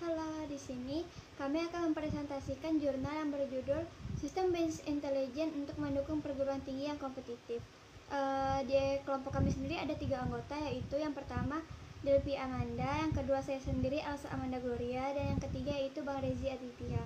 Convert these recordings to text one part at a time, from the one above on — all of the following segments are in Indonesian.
Halo, di sini kami akan mempresentasikan jurnal yang berjudul Sistem Business Intelligence untuk mendukung perguruan tinggi yang kompetitif. Di kelompok kami sendiri ada 3 anggota, yaitu yang pertama Delvi Amanda, yang kedua saya sendiri Elsa Amanda Gloria, dan yang ketiga yaitu Bang Rezi Aditya.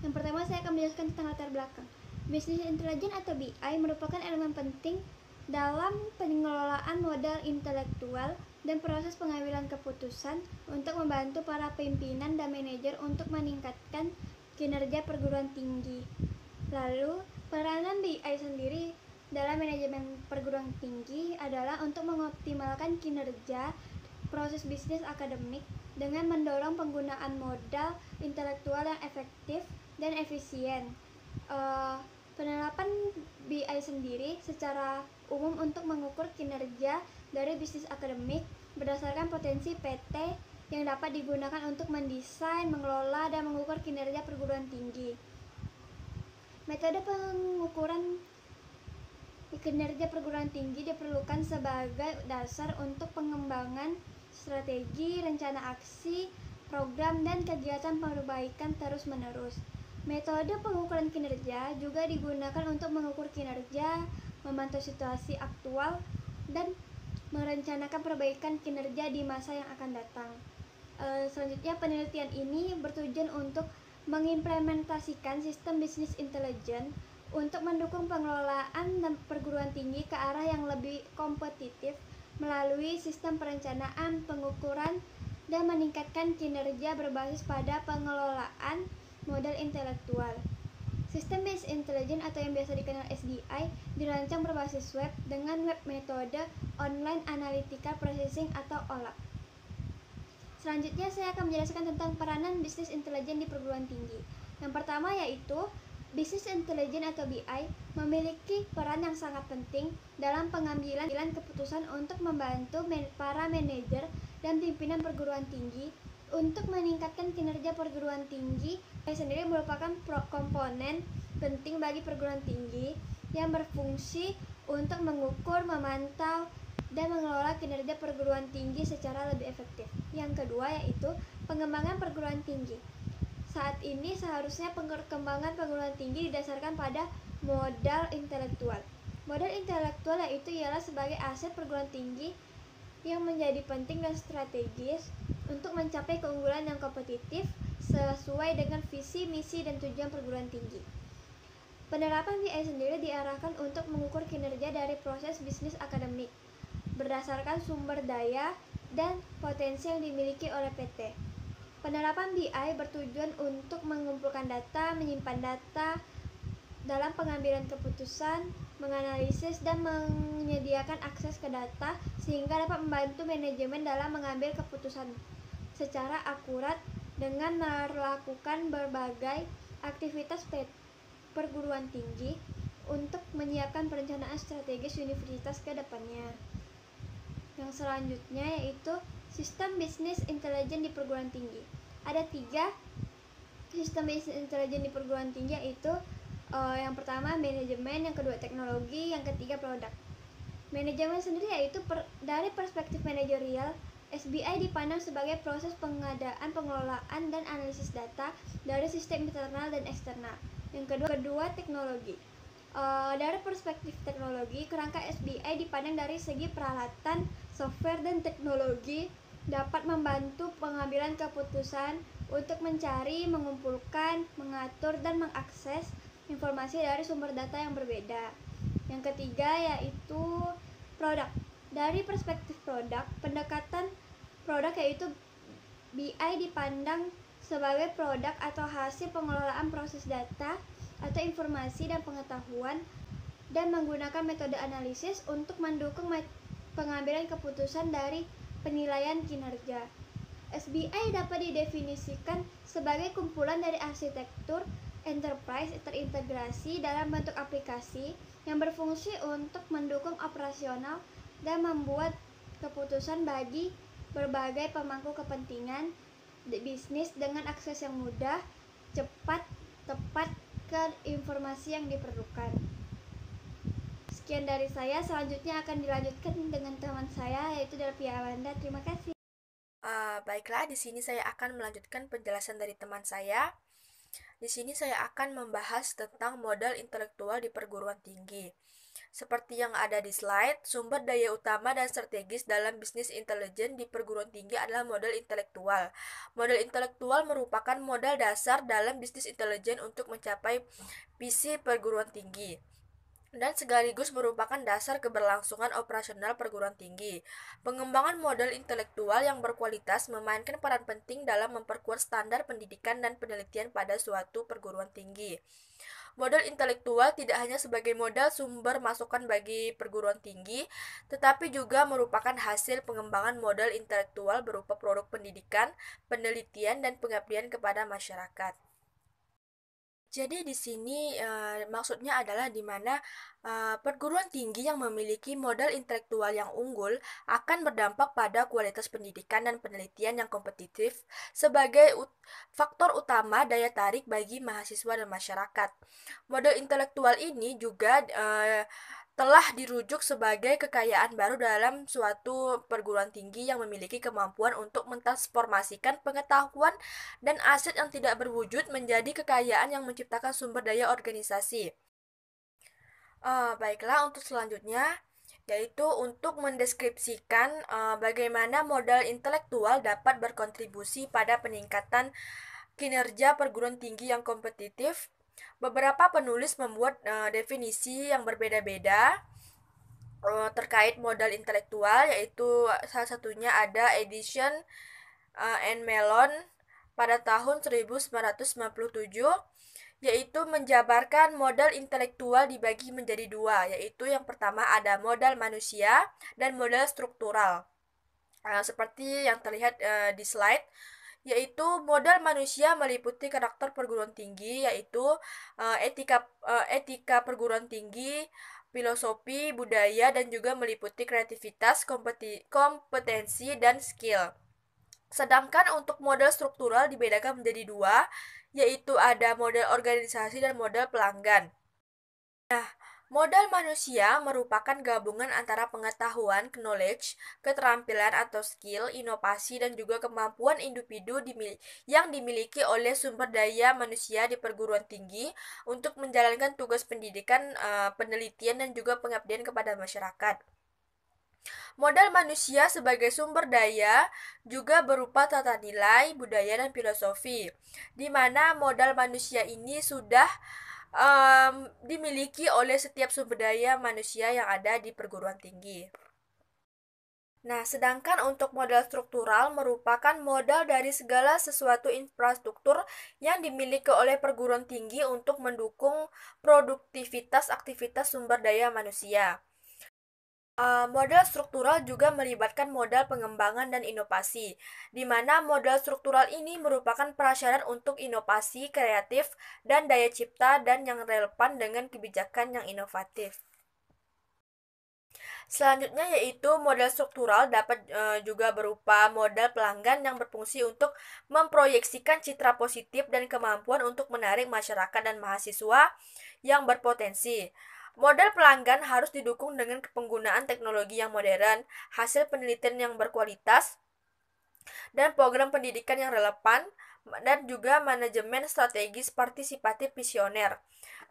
Yang pertama saya akan menjelaskan tentang latar belakang. Business Intelligence atau BI merupakan elemen penting dalam pengelolaan modal intelektual dan proses pengambilan keputusan untuk membantu para pimpinan dan manajer untuk meningkatkan kinerja perguruan tinggi. Lalu, peranan BI sendiri dalam manajemen perguruan tinggi adalah untuk mengoptimalkan kinerja proses bisnis akademik dengan mendorong penggunaan modal intelektual yang efektif dan efisien. Penerapan BI sendiri secara umum untuk mengukur kinerja dari bisnis akademik berdasarkan potensi PT yang dapat digunakan untuk mendesain, mengelola, dan mengukur kinerja perguruan tinggi. Metode pengukuran kinerja perguruan tinggi diperlukan sebagai dasar untuk pengembangan strategi, rencana aksi, program, dan kegiatan perbaikan terus-menerus. Metode pengukuran kinerja juga digunakan untuk mengukur kinerja, memantau situasi aktual, dan merencanakan perbaikan kinerja di masa yang akan datang. Selanjutnya, penelitian ini bertujuan untuk mengimplementasikan sistem bisnis intelligence untuk mendukung pengelolaan dan perguruan tinggi ke arah yang lebih kompetitif melalui sistem perencanaan, pengukuran, dan meningkatkan kinerja berbasis pada pengelolaan modal intelektual. Sistem Business Intelligence atau yang biasa dikenal SBI dirancang berbasis web dengan web metode Online Analytical Processing atau OLAP. Selanjutnya saya akan menjelaskan tentang peranan Business Intelligence di perguruan tinggi. Yang pertama yaitu Business Intelligence atau BI memiliki peran yang sangat penting dalam pengambilan keputusan untuk membantu para manajer dan pimpinan perguruan tinggi untuk meningkatkan kinerja perguruan tinggi. BI sendiri merupakan komponen penting bagi perguruan tinggi yang berfungsi untuk mengukur, memantau, dan mengelola kinerja perguruan tinggi secara lebih efektif. Yang kedua yaitu pengembangan perguruan tinggi. Saat ini seharusnya perkembangan perguruan tinggi didasarkan pada modal intelektual. Modal intelektual yaitu ialah sebagai aset perguruan tinggi yang menjadi penting dan strategis untuk mencapai keunggulan yang kompetitif sesuai dengan visi, misi, dan tujuan perguruan tinggi. Penerapan BI sendiri diarahkan untuk mengukur kinerja dari proses bisnis akademik berdasarkan sumber daya dan potensi yang dimiliki oleh PT. Penerapan BI bertujuan untuk mengumpulkan data, menyimpan data dalam pengambilan keputusan, menganalisis, dan menyediakan akses ke data sehingga dapat membantu manajemen dalam mengambil keputusan secara akurat dengan melakukan berbagai aktivitas perguruan tinggi untuk menyiapkan perencanaan strategis universitas ke depannya. Yang selanjutnya yaitu sistem bisnis intelligence di perguruan tinggi. Ada 3 sistem bisnis intelligence di perguruan tinggi, yaitu yang pertama manajemen, yang kedua teknologi, yang ketiga produk. Manajemen sendiri yaitu dari perspektif manajerial, SBI dipandang sebagai proses pengadaan, pengelolaan, dan analisis data dari sistem internal dan eksternal. Yang kedua teknologi. Dari perspektif teknologi, kerangka SBI dipandang dari segi peralatan, software, dan teknologi dapat membantu pengambilan keputusan untuk mencari, mengumpulkan, mengatur, dan mengakses informasi dari sumber data yang berbeda. Yang ketiga yaitu produk. Dari perspektif produk, pendekatan produk yaitu BI dipandang sebagai produk atau hasil pengelolaan proses data atau informasi dan pengetahuan dan menggunakan metode analisis untuk mendukung pengambilan keputusan dari penilaian kinerja. SBI dapat didefinisikan sebagai kumpulan dari arsitektur enterprise terintegrasi dalam bentuk aplikasi yang berfungsi untuk mendukung operasional dan membuat keputusan bagi berbagai pemangku kepentingan bisnis dengan akses yang mudah, cepat, tepat ke informasi yang diperlukan. Sekian dari saya, selanjutnya akan dilanjutkan dengan teman saya yaitu Delvi Amanda. Terima kasih. Baiklah, di sini saya akan melanjutkan penjelasan dari teman saya. Di sini saya akan membahas tentang modal intelektual di perguruan tinggi. Seperti yang ada di slide, sumber daya utama dan strategis dalam bisnis intelijen di perguruan tinggi adalah modal intelektual. Modal intelektual merupakan modal dasar dalam bisnis intelijen untuk mencapai visi perguruan tinggi dan sekaligus merupakan dasar keberlangsungan operasional perguruan tinggi. Pengembangan modal intelektual yang berkualitas memainkan peran penting dalam memperkuat standar pendidikan dan penelitian pada suatu perguruan tinggi. Modal intelektual tidak hanya sebagai modal sumber masukan bagi perguruan tinggi, tetapi juga merupakan hasil pengembangan modal intelektual berupa produk pendidikan, penelitian, dan pengabdian kepada masyarakat. Jadi di sini maksudnya adalah di mana perguruan tinggi yang memiliki modal intelektual yang unggul akan berdampak pada kualitas pendidikan dan penelitian yang kompetitif sebagai faktor utama daya tarik bagi mahasiswa dan masyarakat. Modal intelektual ini juga telah dirujuk sebagai kekayaan baru dalam suatu perguruan tinggi yang memiliki kemampuan untuk mentransformasikan pengetahuan dan aset yang tidak berwujud menjadi kekayaan yang menciptakan sumber daya organisasi. Baiklah, untuk selanjutnya yaitu untuk mendeskripsikan bagaimana modal intelektual dapat berkontribusi pada peningkatan kinerja perguruan tinggi yang kompetitif. Beberapa penulis membuat definisi yang berbeda-beda terkait modal intelektual, yaitu salah satunya ada Edison and Mellon pada tahun 1997, yaitu menjabarkan modal intelektual dibagi menjadi dua, yaitu yang pertama ada modal manusia dan modal struktural. Seperti yang terlihat di slide, yaitu modal manusia meliputi karakter perguruan tinggi, yaitu etika perguruan tinggi, filosofi, budaya, dan juga meliputi kreativitas, kompetensi, dan skill. Sedangkan untuk modal struktural dibedakan menjadi dua, yaitu ada modal organisasi dan modal pelanggan. Nah, modal manusia merupakan gabungan antara pengetahuan, knowledge, keterampilan atau skill, inovasi, dan juga kemampuan individu yang dimiliki oleh sumber daya manusia di perguruan tinggi untuk menjalankan tugas pendidikan, penelitian, dan juga pengabdian kepada masyarakat. Modal manusia sebagai sumber daya juga berupa tata nilai, budaya, dan filosofi, di mana modal manusia ini sudah dimiliki oleh setiap sumber daya manusia yang ada di perguruan tinggi. Nah, sedangkan untuk modal struktural merupakan modal dari segala sesuatu infrastruktur yang dimiliki oleh perguruan tinggi untuk mendukung produktivitas aktivitas sumber daya manusia. Modal struktural juga melibatkan modal pengembangan dan inovasi, di mana modal struktural ini merupakan prasyarat untuk inovasi kreatif dan daya cipta dan yang relevan dengan kebijakan yang inovatif. Selanjutnya yaitu modal struktural dapat juga berupa modal pelanggan yang berfungsi untuk memproyeksikan citra positif dan kemampuan untuk menarik masyarakat dan mahasiswa yang berpotensi. Modal pelanggan harus didukung dengan penggunaan teknologi yang modern, hasil penelitian yang berkualitas, dan program pendidikan yang relevan, dan juga manajemen strategis partisipatif visioner,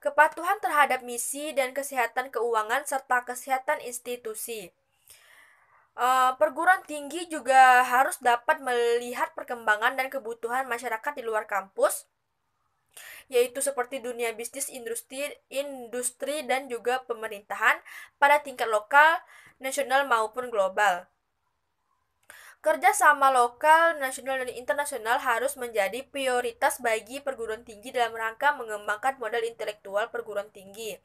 kepatuhan terhadap misi dan kesehatan keuangan serta kesehatan institusi. Perguruan tinggi juga harus dapat melihat perkembangan dan kebutuhan masyarakat di luar kampus, yaitu seperti dunia bisnis, industri dan juga pemerintahan pada tingkat lokal, nasional maupun global. Kerjasama lokal, nasional, dan internasional harus menjadi prioritas bagi perguruan tinggi dalam rangka mengembangkan modal intelektual perguruan tinggi.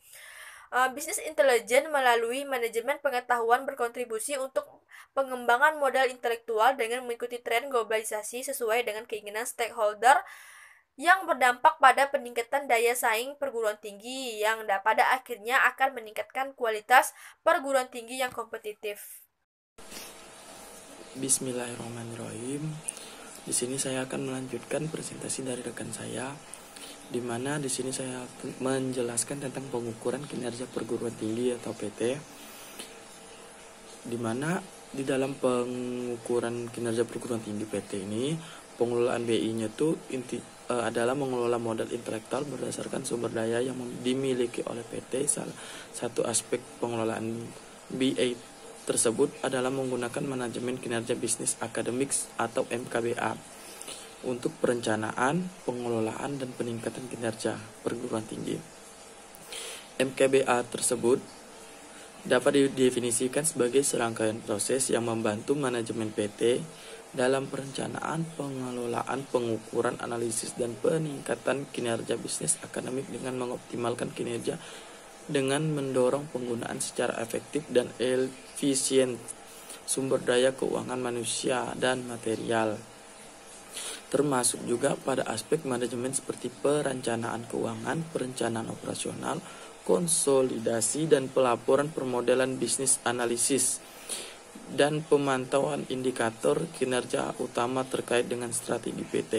Bisnis intelijen melalui manajemen pengetahuan berkontribusi untuk pengembangan modal intelektual dengan mengikuti tren globalisasi sesuai dengan keinginan stakeholder yang berdampak pada peningkatan daya saing perguruan tinggi yang pada akhirnya akan meningkatkan kualitas perguruan tinggi yang kompetitif. Bismillahirrahmanirrahim. Di sini saya akan melanjutkan presentasi dari rekan saya, di mana di sini saya menjelaskan tentang pengukuran kinerja perguruan tinggi atau PT, di mana di dalam pengukuran kinerja perguruan tinggi PT ini, pengelolaan BI-nya itu adalah mengelola modal intelektual berdasarkan sumber daya yang dimiliki oleh PT. Salah satu aspek pengelolaan BI tersebut adalah menggunakan manajemen kinerja bisnis akademik atau MKBA untuk perencanaan, pengelolaan, dan peningkatan kinerja perguruan tinggi. MKBA tersebut dapat didefinisikan sebagai serangkaian proses yang membantu manajemen PT dalam perencanaan, pengelolaan, pengukuran, analisis, dan peningkatan kinerja bisnis akademik dengan mengoptimalkan kinerja dengan mendorong penggunaan secara efektif dan efisien sumber daya keuangan manusia dan material, termasuk juga pada aspek manajemen seperti perencanaan keuangan, perencanaan operasional, konsolidasi dan pelaporan permodalan bisnis analisis, dan pemantauan indikator kinerja utama terkait dengan strategi PT.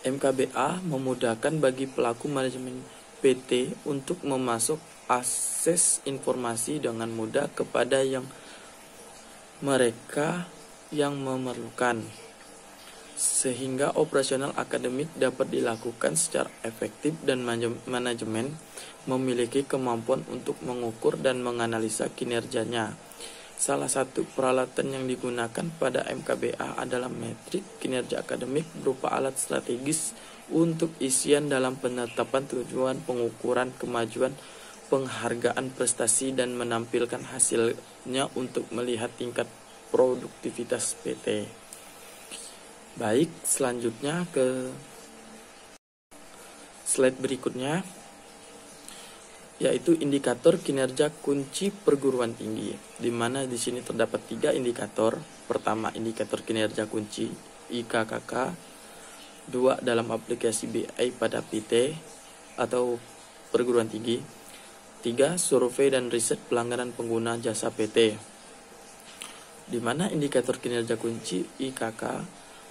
MKBA memudahkan bagi pelaku manajemen PT untuk memasuk akses informasi dengan mudah kepada mereka yang memerlukan, sehingga operasional akademik dapat dilakukan secara efektif dan manajemen memiliki kemampuan untuk mengukur dan menganalisa kinerjanya. Salah satu peralatan yang digunakan pada MKBA adalah metrik kinerja akademik berupa alat strategis untuk isian dalam penetapan tujuan, pengukuran kemajuan, penghargaan prestasi, dan menampilkan hasilnya untuk melihat tingkat produktivitas PT. Baik, selanjutnya ke slide berikutnya, yaitu indikator kinerja kunci perguruan tinggi, di mana di sini terdapat 3 indikator. Pertama, indikator kinerja kunci IKKK, 2 dalam aplikasi BI pada PT atau perguruan tinggi, 3 survei dan riset pelanggaran pengguna jasa PT, di mana indikator kinerja kunci IKK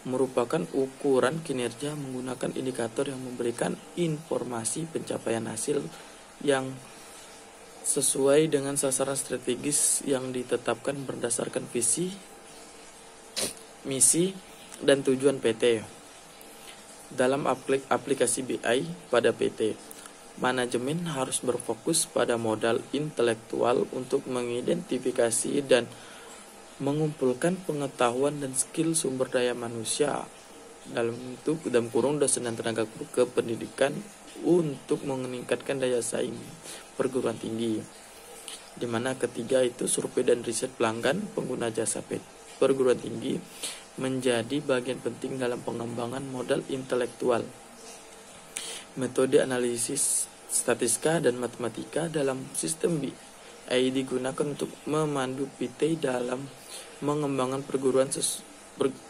merupakan ukuran kinerja menggunakan indikator yang memberikan informasi pencapaian hasil yang sesuai dengan sasaran strategis yang ditetapkan berdasarkan visi, misi, dan tujuan PT. Dalam aplikasi BI pada PT, manajemen harus berfokus pada modal intelektual untuk mengidentifikasi dan mengumpulkan pengetahuan dan skill sumber daya manusia dalam kurung dosen dan tenaga kependidikan untuk meningkatkan daya saing perguruan tinggi, di mana ketiga itu survei dan riset pelanggan pengguna jasa perguruan tinggi menjadi bagian penting dalam pengembangan modal intelektual. Metode analisis statistika dan matematika dalam sistem BI digunakan untuk memandu PT dalam mengembangkan perguruan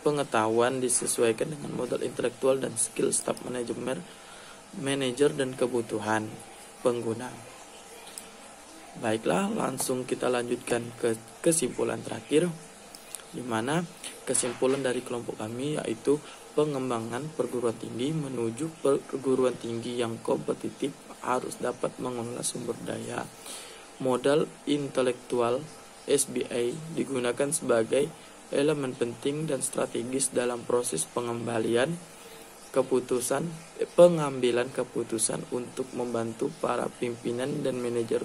pengetahuan disesuaikan dengan modal intelektual dan skill staf manajer dan kebutuhan pengguna. Baiklah, langsung kita lanjutkan ke kesimpulan terakhir, di mana kesimpulan dari kelompok kami yaitu pengembangan perguruan tinggi menuju perguruan tinggi yang kompetitif harus dapat mengelola sumber daya modal intelektual. SBI digunakan sebagai elemen penting dan strategis dalam proses pengambilan keputusan untuk membantu para pimpinan dan manajer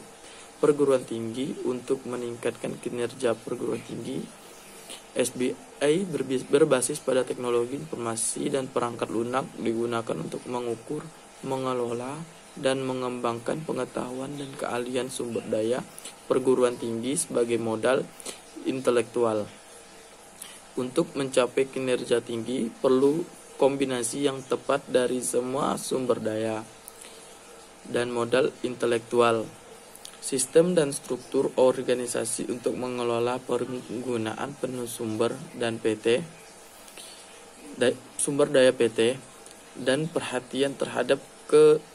perguruan tinggi untuk meningkatkan kinerja perguruan tinggi. SBI berbasis pada teknologi informasi dan perangkat lunak digunakan untuk mengukur, mengelola, dan mengembangkan pengetahuan dan keahlian sumber daya perguruan tinggi sebagai modal intelektual. Untuk mencapai kinerja tinggi perlu kombinasi yang tepat dari semua sumber daya dan modal intelektual, sistem dan struktur organisasi untuk mengelola penggunaan penuh sumber daya PT, dan perhatian terhadap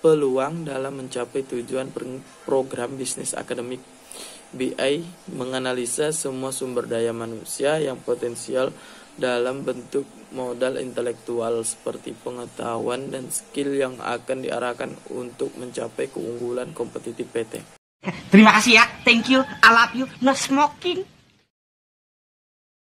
peluang dalam mencapai tujuan program bisnis akademik. BI menganalisa semua sumber daya manusia yang potensial dalam bentuk modal intelektual seperti pengetahuan dan skill yang akan diarahkan untuk mencapai keunggulan kompetitif PT. Terima kasih ya, thank you, I love you, no smoking.